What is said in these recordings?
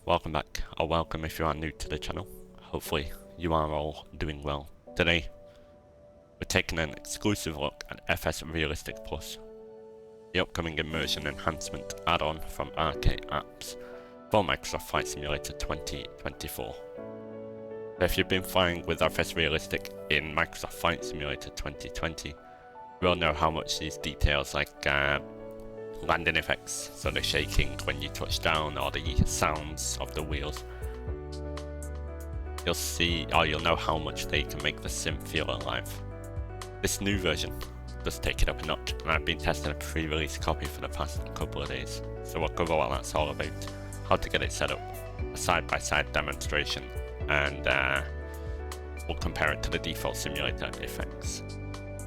welcome back, or welcome if you are new to the channel. Hopefully you are all doing well. Today we're taking an exclusive look at FSRealistic Plus, the upcoming immersion enhancement add-on from rKApps for Microsoft Flight Simulator 2024. So if you've been flying with FSRealistic in Microsoft Flight Simulator 2020, you will know how much these details like landing effects, so the shaking when you touch down or the sounds of the wheels, you'll see, or you'll know how much they can make the sim feel alive. This new version does take it up a notch, and I've been testing a pre-release copy for the past couple of days, so we'll cover what that's all about, how to get it set up, a side-by-side demonstration, and we'll compare it to the default simulator effects.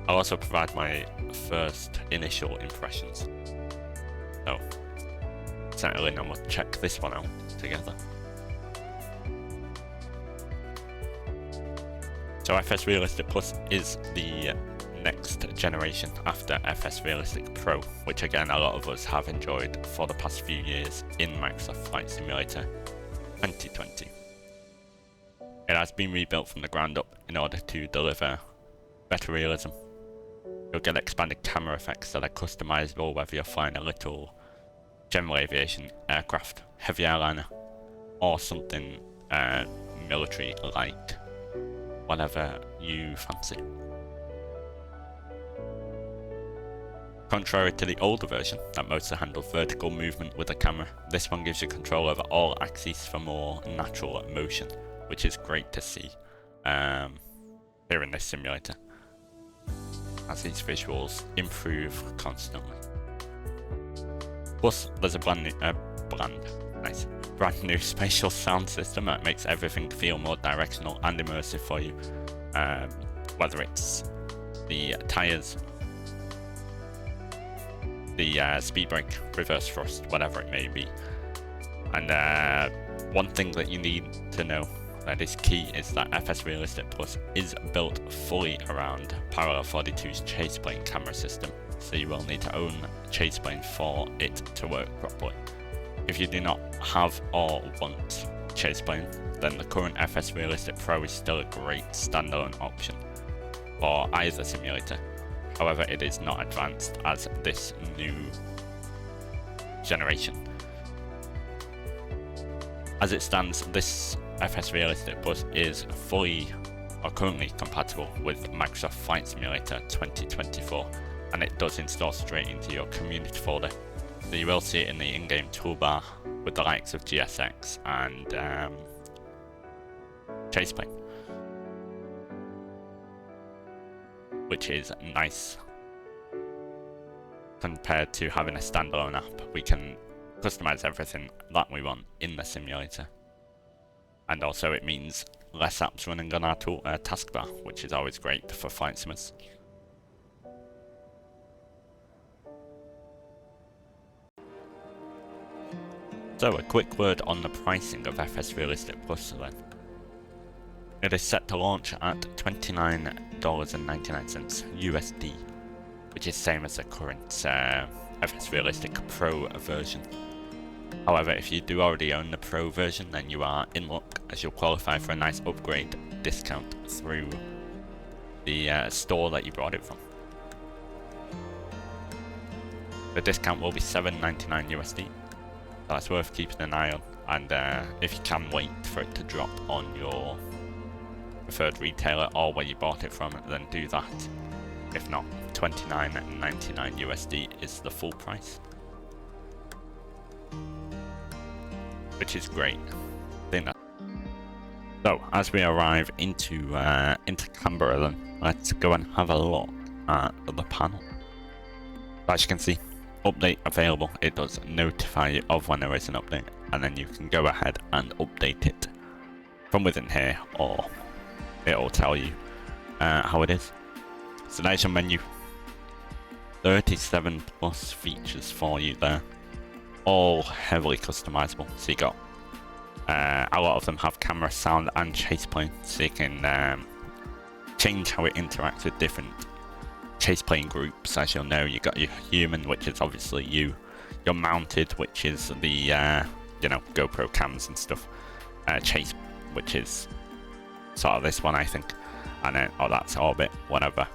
I'll also provide my first initial impressions. So, settle in and we'll check this one out together. So FSRealistic Plus is the next generation after FSRealistic Pro, which again a lot of us have enjoyed for the past few years in Microsoft Flight Simulator 2020. It has been rebuilt from the ground up in order to deliver better realism. You'll get expanded camera effects that are customizable whether you're flying a little general aviation aircraft, heavy airliner, or something military like, whatever you fancy. Contrary to the older version that mostly handled vertical movement with the camera, this one gives you control over all axes for more natural motion, which is great to see here in this simulator, as these visuals improve constantly. Plus, there's a brand new spatial sound system that makes everything feel more directional and immersive for you, whether it's the tyres, the speed brake, reverse thrust, whatever it may be. And one thing that you need to know that is key is that FSRealistic Plus is built fully around Parallel 42's ChasePlane camera system, so you will need to own ChasePlane for it to work properly. If you do not have or want ChasePlane, then the current FSRealistic Pro is still a great standalone option for either simulator. However, it is not advanced as this new generation. As it stands, this FSRealistic Plus is fully or currently compatible with Microsoft Flight Simulator 2024, and it does install straight into your community folder. So you will see it in the in-game toolbar with the likes of GSX and ChasePlane, which is nice. Compared to having a standalone app, we can customize everything that we want in the simulator. And also it means less apps running on our taskbar, which is always great for flight simmers. So a quick word on the pricing of FSRealistic Plus then. It is set to launch at $29.99 USD, which is same as the current FSRealistic Pro version. However, if you do already own the Pro version, then you are in luck, as you'll qualify for a nice upgrade discount through the store that you bought it from. The discount will be $7.99 USD. That's worth keeping an eye on, and if you can wait for it to drop on your preferred retailer or where you bought it from, then do that. If not, $29.99 USD is the full price, which is great. I think that. So as we arrive into Canberra, then let's go and have a look at the panel. As you can see, update available. It does notify you of when there is an update, and then you can go ahead and update it from within here, or it will tell you how it is. So there's your menu. 37 plus features for you there, all heavily customizable. So you got a lot of them have camera, sound, and ChasePlane, so you can change how it interacts with different ChasePlane groups. As you'll know, you got your human, which is obviously you, your mounted, which is the you know, GoPro cams and stuff. Chase, which is sort of this one, I think, and then, oh, that's Orbit, whatever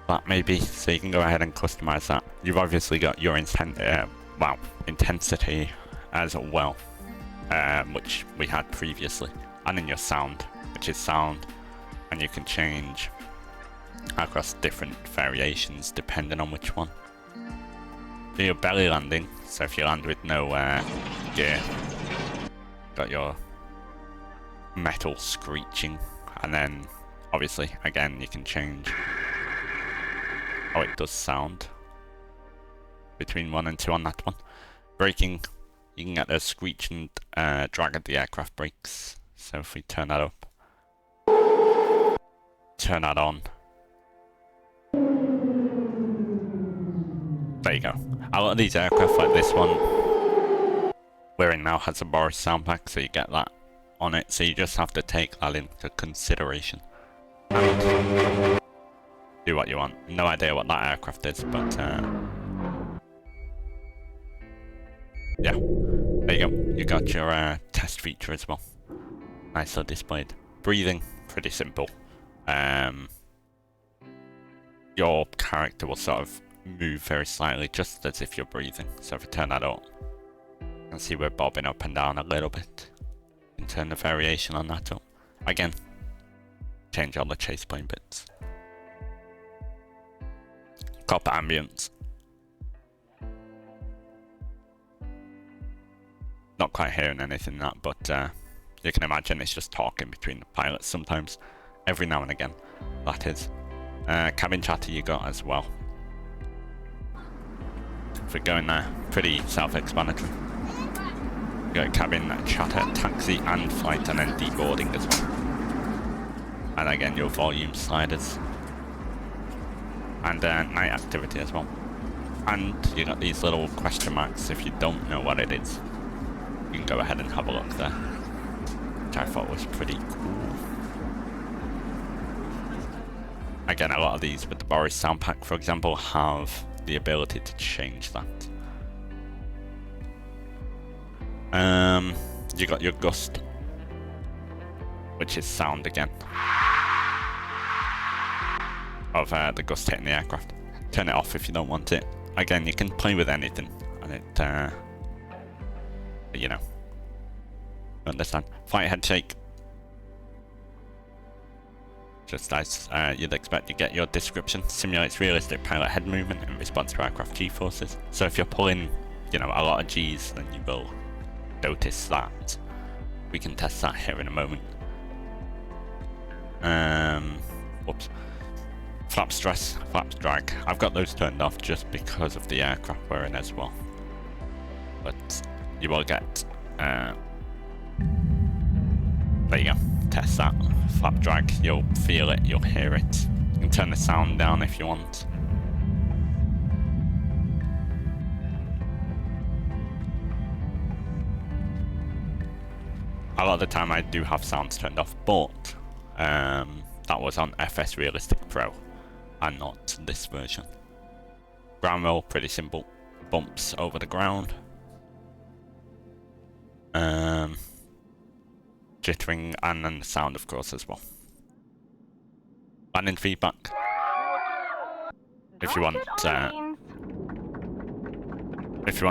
that may be. So you can go ahead and customize that. You've obviously got your intensity as well, which we had previously, and then your sound, which is sound, and you can change across different variations depending on which one. Do your belly landing, so if you land with no gear, got your metal screeching, and then obviously again you can change how it does sound between 1 and 2 on that one. Braking, you can get a screech and drag of the aircraft brakes. So if we turn that up, turn that on, there you go. A lot of these aircraft like this one we're in now has a Boris sound pack, so you get that on it, so you just have to take that into consideration and do what you want. No idea what that aircraft is, but yeah, there you go. You got your test feature as well, nicely displayed. Breathing, pretty simple. Your character will sort of move very slightly, just as if you're breathing. So if I turn that up, you can see we're bobbing up and down a little bit. You can turn the variation on that up. Again, change all the ChasePlane bits. Cockpit ambience. Not quite hearing anything in that, but you can imagine it's just talking between the pilots sometimes, every now and again, that is. Cabin chatter you got as well. If we go in there, pretty self-explanatory. You got cabin chatter, taxi and flight, and then deboarding as well. And again, your volume sliders. And night activity as well. And you got these little question marks if you don't know what it is. You can go ahead and have a look there, which I thought was pretty cool. Again, a lot of these with the Boris sound pack, for example, have the ability to change that. You got your gust, which is sound again of the gust hitting the aircraft. Turn it off if you don't want it. Again, you can play with anything, and it, you know, you understand. Flight head shake. Just as you'd expect, you get your description. Simulates realistic pilot head movement in response to aircraft G-forces. So if you're pulling, you know, a lot of G's, then you will notice that. We can test that here in a moment. Whoops. Flap stress, flaps drag. I've got those turned off just because of the aircraft we're in as well. But you will get, there you go. Test that. Flap drag, you'll feel it, you'll hear it. You can turn the sound down if you want. A lot of the time I do have sounds turned off, but that was on FSRealistic Pro and not this version. Ground roll, pretty simple. Bumps over the ground. Jittering, and then the sound, of course, as well. Landing feedback. If you want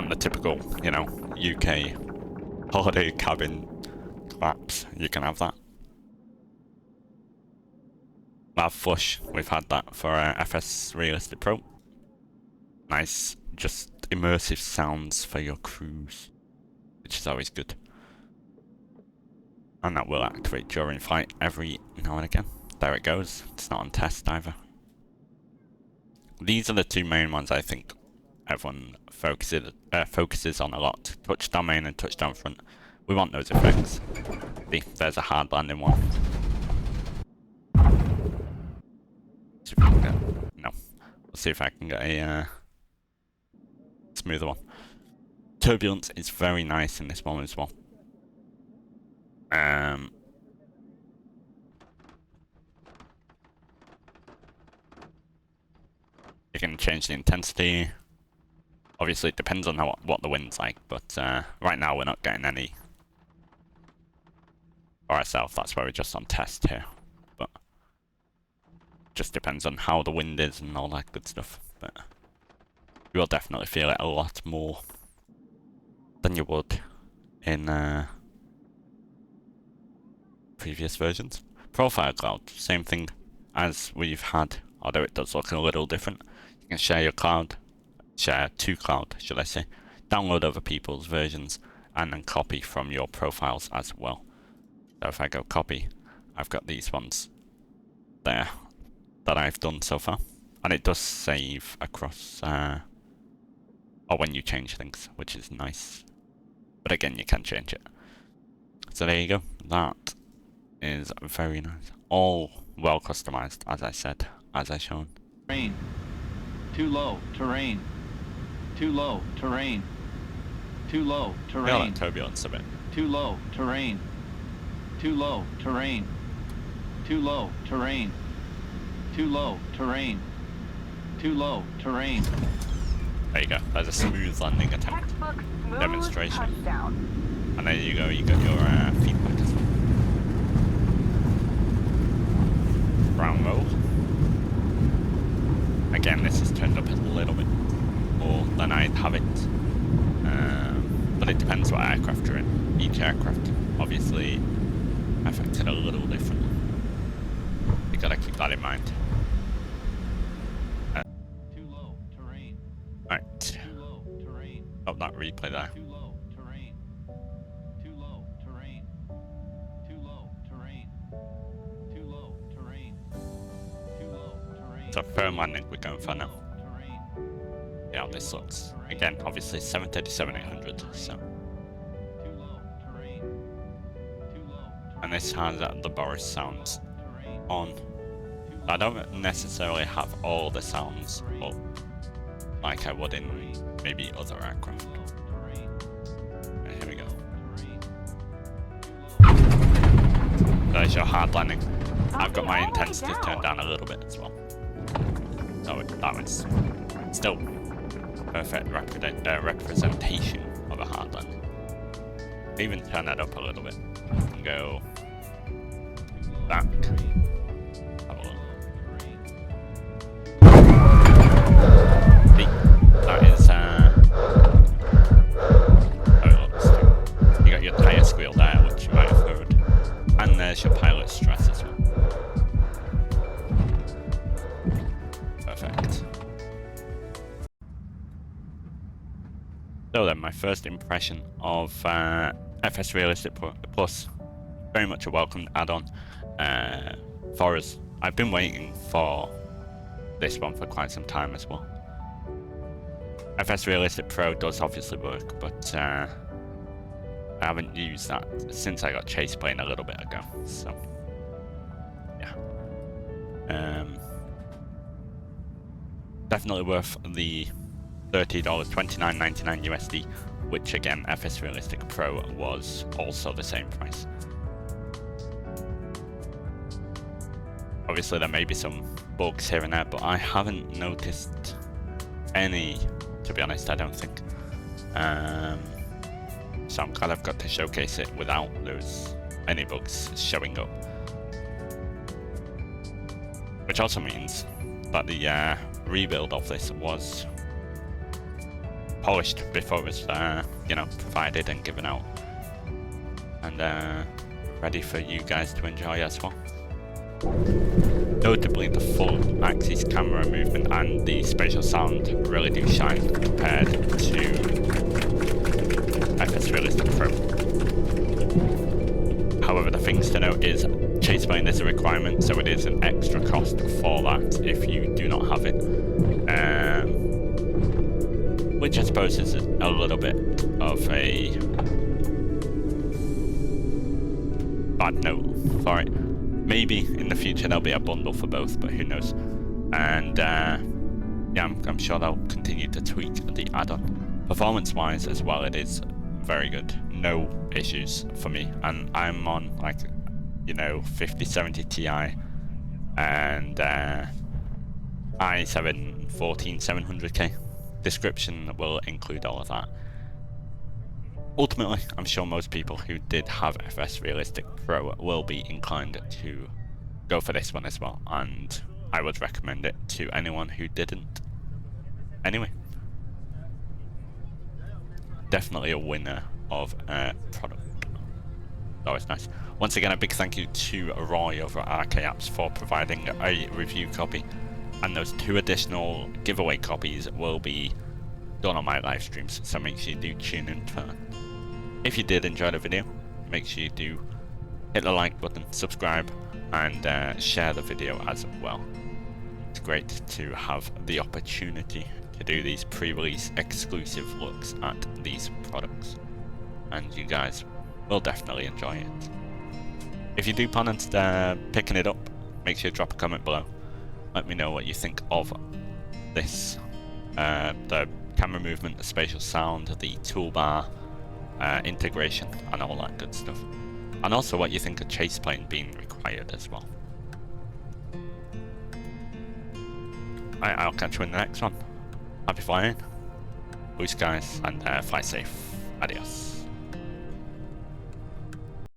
the typical, you know, UK holiday cabin claps, you can have that. Lav flush, we've had that for FSRealistic Pro. Nice, just immersive sounds for your cruise, which is always good. And that will activate during flight every now and again. There it goes. It's not on test either. These are the two main ones I think everyone focuses on a lot. Touchdown main and touchdown front. We want those effects. See, there's a hard landing one. See if I can get, no. Let's see if I can get a smoother one. Turbulence is very nice in this one as well. You can change the intensity. Obviously, it depends on what the wind's like, but right now we're not getting any for ourselves. That's why we're just on test here. But just depends on how the wind is and all that good stuff. But you will definitely feel it a lot more than you would in previous versions. Profile cloud, same thing as we've had, although it does look a little different. You can share your cloud, share to cloud, should I say, download other people's versions, and then copy from your profiles as well. So if I go copy, I've got these ones there that I've done so far, and it does save across, or when you change things, which is nice. But again, you can change it. So there you go. That is very nice. All well customized, as I said, as I shown. Terrain. Too low. Terrain. Too low. Terrain. Too low. Terrain. Feel that turbulence a bit. Too low. Terrain. Too low. Terrain. Too low. Terrain. Too low. Terrain. Too low. Terrain. There you go. There's a smooth landing attempt demonstration. And there you go. You got your feedback as well. Brown roll. Again, this is turned up a little bit more than I'd have it, but it depends what aircraft you're in. Each aircraft obviously affected a little different. You gotta keep that in mind. Too low. Terrain. Right. Too low. Terrain. Oh, that replay there. Too low. Terrain. Too low. Terrain. Too low. Terrain. Too low. Terrain. Too low. Terrain. So firm landing we're going for now. Terrain. Yeah, this looks, again, obviously 737-800, so. Too low. Terrain. Too low. And this has the Boris sounds Terrain. on. I don't necessarily have all the sounds up like I would in maybe other aircraft. And here we go. There's your hard landing. I've got my intensity turned down a little bit as well. So that was still perfect representation of a hard landing. Even turn that up a little bit and go back. Have a look. See, that is you got your tyre squeal there, which you might have heard, and there's your pilot stress as well. Perfect. So then, my first impression of FSRealistic Plus, very much a welcomed add-on for us. I've been waiting for this one for quite some time as well. FSRealistic Pro does obviously work, but I haven't used that since I got ChasePlane a little bit ago, so yeah. Definitely worth the $30, $29.99 USD, which again, FSRealistic Pro was also the same price. Obviously there may be some bugs here and there, but I haven't noticed any, to be honest, I don't think. So I'm glad I've got to showcase it without any bugs showing up. Which also means that the rebuild of this was polished before it was provided and given out, and ready for you guys to enjoy as well. Notably, the full axis camera movement and the spatial sound really do shine compared to FSRealistic Pro. However, the things to note is ChasePlane is a requirement, so it is an extra cost for that if you do not have it. Which I suppose is a little bit of a bad note for it. Maybe in the future there'll be a bundle for both, but who knows. And yeah, I'm sure they'll continue to tweak the add-on. Performance-wise as well, it is very good. No issues for me. And I'm on 5070 Ti and i7 14700K. description will include all of that. Ultimately, I'm sure most people who did have FSRealistic Pro will be inclined to go for this one as well, and I would recommend it to anyone who didn't. Anyway, definitely a winner of a product. Always nice. Once again, a big thank you to Roy over at rKApps for providing a review copy, and those 2 additional giveaway copies will be done on my live streams, so make sure you do tune in for that. If you did enjoy the video, make sure you do hit the like button, subscribe, and share the video as well. It's great to have the opportunity to do these pre-release exclusive looks at these products, and you guys will definitely enjoy it. If you do plan on picking it up, make sure you drop a comment below. Let me know what you think of this, the camera movement, the spatial sound, the toolbar integration, and all that good stuff. And also what you think of ChasePlane being required as well. Alright, I'll catch you in the next one. Happy flying, blue skies, and fly safe. Adios.